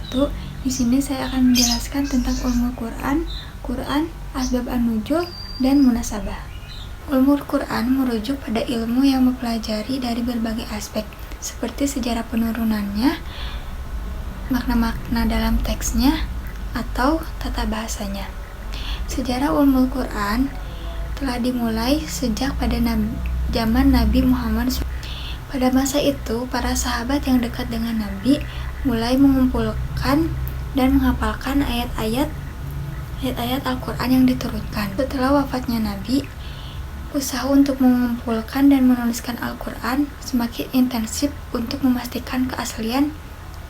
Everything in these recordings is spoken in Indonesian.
wabarakatuh. Di sini saya akan menjelaskan tentang ulumul Quran, asbab an-nuzul, dan munasabah. Ulumul Quran merujuk pada ilmu yang mempelajari dari berbagai aspek, seperti sejarah penurunannya, makna-makna dalam teksnya, atau tata bahasanya. Sejarah ulumul Quran telah dimulai sejak pada zaman Nabi Muhammad SAW. Pada masa itu, para sahabat yang dekat dengan Nabi mulai mengumpulkan dan menghafalkan ayat-ayat Al-Quran yang diturunkan. Setelah wafatnya Nabi, usaha untuk mengumpulkan dan menuliskan Al-Quran semakin intensif untuk memastikan keaslian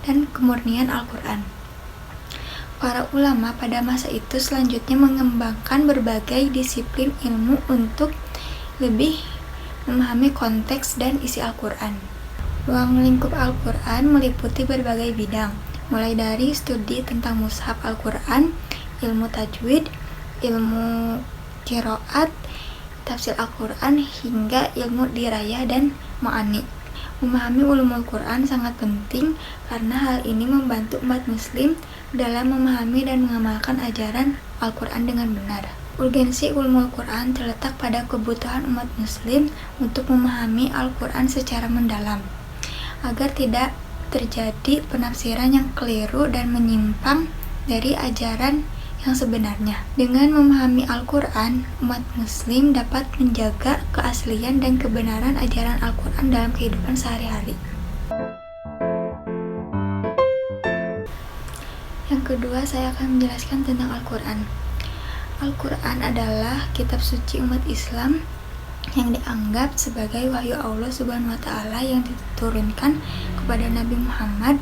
dan kemurnian Al-Quran. Para ulama pada masa itu selanjutnya mengembangkan berbagai disiplin ilmu untuk lebih memahami konteks dan isi Al-Quran. Ruang lingkup Al-Quran meliputi berbagai bidang, mulai dari studi tentang mushaf Al-Quran, ilmu tajwid, ilmu qiraat, tafsir Al-Quran, hingga ilmu dirayah dan ma'ani. Memahami ulumul Quran sangat penting karena hal ini membantu umat muslim dalam memahami dan mengamalkan ajaran Al-Quran dengan benar. Urgensi ulumul Quran terletak pada kebutuhan umat muslim untuk memahami Al-Quran secara mendalam, agar tidak terjadi penafsiran yang keliru dan menyimpang dari ajaran yang sebenarnya. Dengan memahami Al-Quran, umat muslim dapat menjaga keaslian dan kebenaran ajaran Al-Quran dalam kehidupan sehari-hari. Yang kedua, saya akan menjelaskan tentang Al-Quran. Al-Quran adalah kitab suci umat Islam yang dianggap sebagai wahyu Allah Subhanahu wa Ta'ala yang diturunkan kepada Nabi Muhammad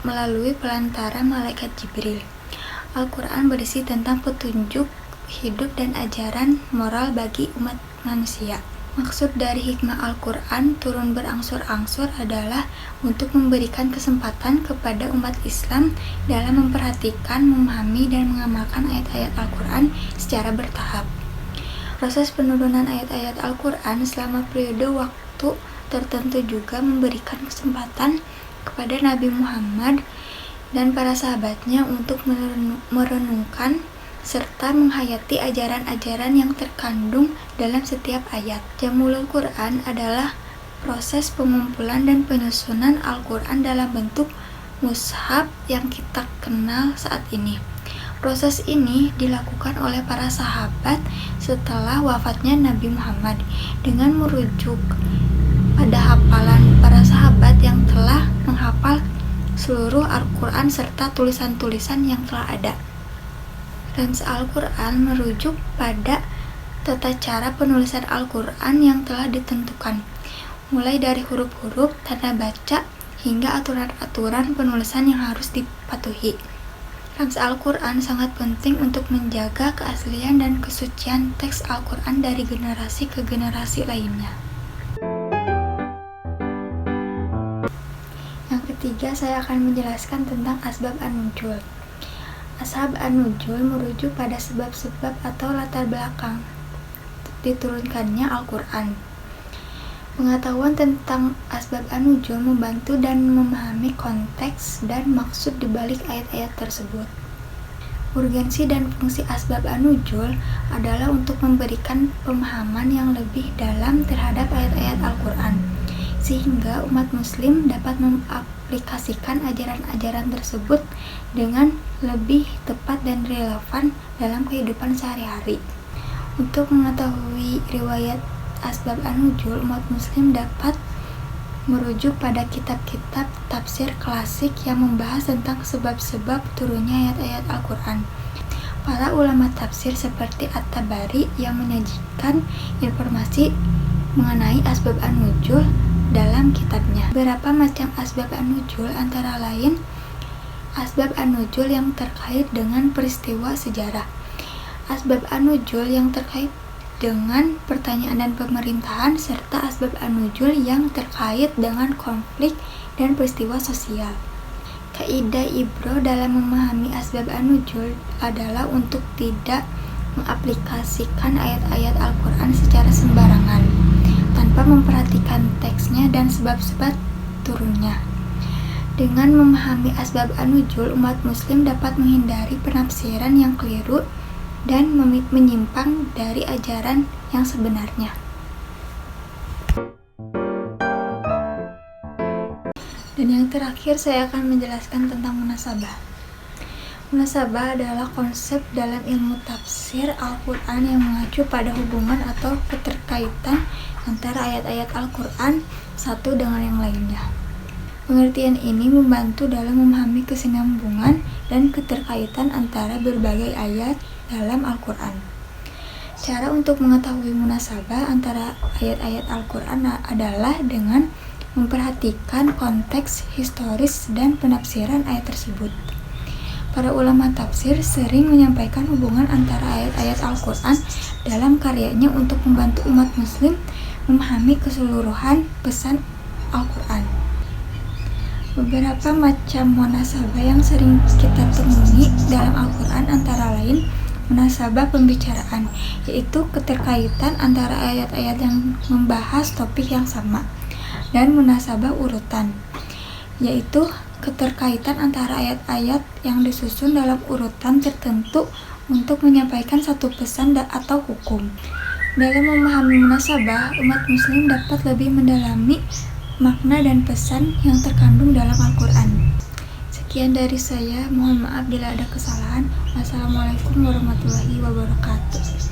melalui pelantara malaikat Jibril. Al-Quran berisi tentang petunjuk hidup dan ajaran moral bagi umat manusia. Maksud dari hikmah Al-Quran turun berangsur-angsur adalah untuk memberikan kesempatan kepada umat Islam dalam memperhatikan, memahami, dan mengamalkan ayat-ayat Al-Quran secara bertahap. Proses penurunan ayat-ayat Al-Quran selama periode waktu tertentu juga memberikan kesempatan kepada Nabi Muhammad dan para sahabatnya untuk merenungkan serta menghayati ajaran-ajaran yang terkandung dalam setiap ayat. Jamulul Quran adalah proses pengumpulan dan penyusunan Al-Quran dalam bentuk mushaf yang kita kenal saat ini. Proses ini dilakukan oleh para sahabat setelah wafatnya Nabi Muhammad dengan merujuk pada hafalan para sahabat yang telah menghafal seluruh Al-Quran serta tulisan-tulisan yang telah ada. Rans Al-Quran merujuk pada tata cara penulisan Al-Quran yang telah ditentukan, mulai dari huruf-huruf, tanda baca, hingga aturan-aturan penulisan yang harus dipatuhi. Rans Al-Quran sangat penting untuk menjaga keaslian dan kesucian teks Al-Quran dari generasi ke generasi lainnya. Yang ketiga, saya akan menjelaskan tentang asbab an-nuzul. Asbab an-nuzul merujuk pada sebab-sebab atau latar belakang diturunkannya Al-Quran. Pengetahuan tentang asbab an-nuzul membantu dan memahami konteks dan maksud dibalik ayat-ayat tersebut. Urgensi dan fungsi asbab an-nuzul adalah untuk memberikan pemahaman yang lebih dalam terhadap ayat-ayat Al-Quran, sehingga umat muslim dapat mengaplikasikan ajaran-ajaran tersebut dengan lebih tepat dan relevan dalam kehidupan sehari-hari. Untuk mengetahui riwayat asbab an-nuzul, umat muslim dapat merujuk pada kitab-kitab tafsir klasik yang membahas tentang sebab-sebab turunnya ayat-ayat Al-Quran. Para ulama tafsir seperti At-Tabari yang menyajikan informasi mengenai asbab an-nuzul dalam kitabnya. Beberapa macam asbab an-nuzul antara lain asbab an-nuzul yang terkait dengan peristiwa sejarah, asbab an-nuzul yang terkait dengan pertanyaan dan pemerintahan, serta asbab an-nuzul yang terkait dengan konflik dan peristiwa sosial. Kaidah ibro dalam memahami asbab an-nuzul adalah untuk tidak mengaplikasikan ayat-ayat Al-Quran secara sembarangan tanpa memperhatikan teksnya dan sebab-sebab turunnya. Dengan memahami asbab an-nuzul, umat muslim dapat menghindari penafsiran yang keliru dan menyimpang dari ajaran yang sebenarnya. Dan yang terakhir, saya akan menjelaskan tentang munasabah. Munasabah adalah konsep dalam ilmu tafsir Al-Quran yang mengacu pada hubungan atau keterkaitan antara ayat-ayat Al-Quran satu dengan yang lainnya. Pengertian ini membantu dalam memahami kesinambungan dan keterkaitan antara berbagai ayat dalam Al-Quran. Cara untuk mengetahui munasabah antara ayat-ayat Al-Quran adalah dengan memperhatikan konteks historis dan penafsiran ayat tersebut. Para ulama tafsir sering menyampaikan hubungan antara ayat-ayat Al-Quran dalam karyanya untuk membantu umat muslim memahami keseluruhan pesan Al-Quran. Beberapa macam munasabah yang sering kita temui dalam Al-Quran antara lain munasabah pembicaraan, yaitu keterkaitan antara ayat-ayat yang membahas topik yang sama, dan munasabah urutan, yaitu keterkaitan antara ayat-ayat yang disusun dalam urutan tertentu untuk menyampaikan satu pesan atau hukum. Dalam memahami munasabah, umat muslim dapat lebih mendalami makna dan pesan yang terkandung dalam Al-Quran. Sekian dari saya, mohon maaf bila ada kesalahan. Wassalamualaikum warahmatullahi wabarakatuh.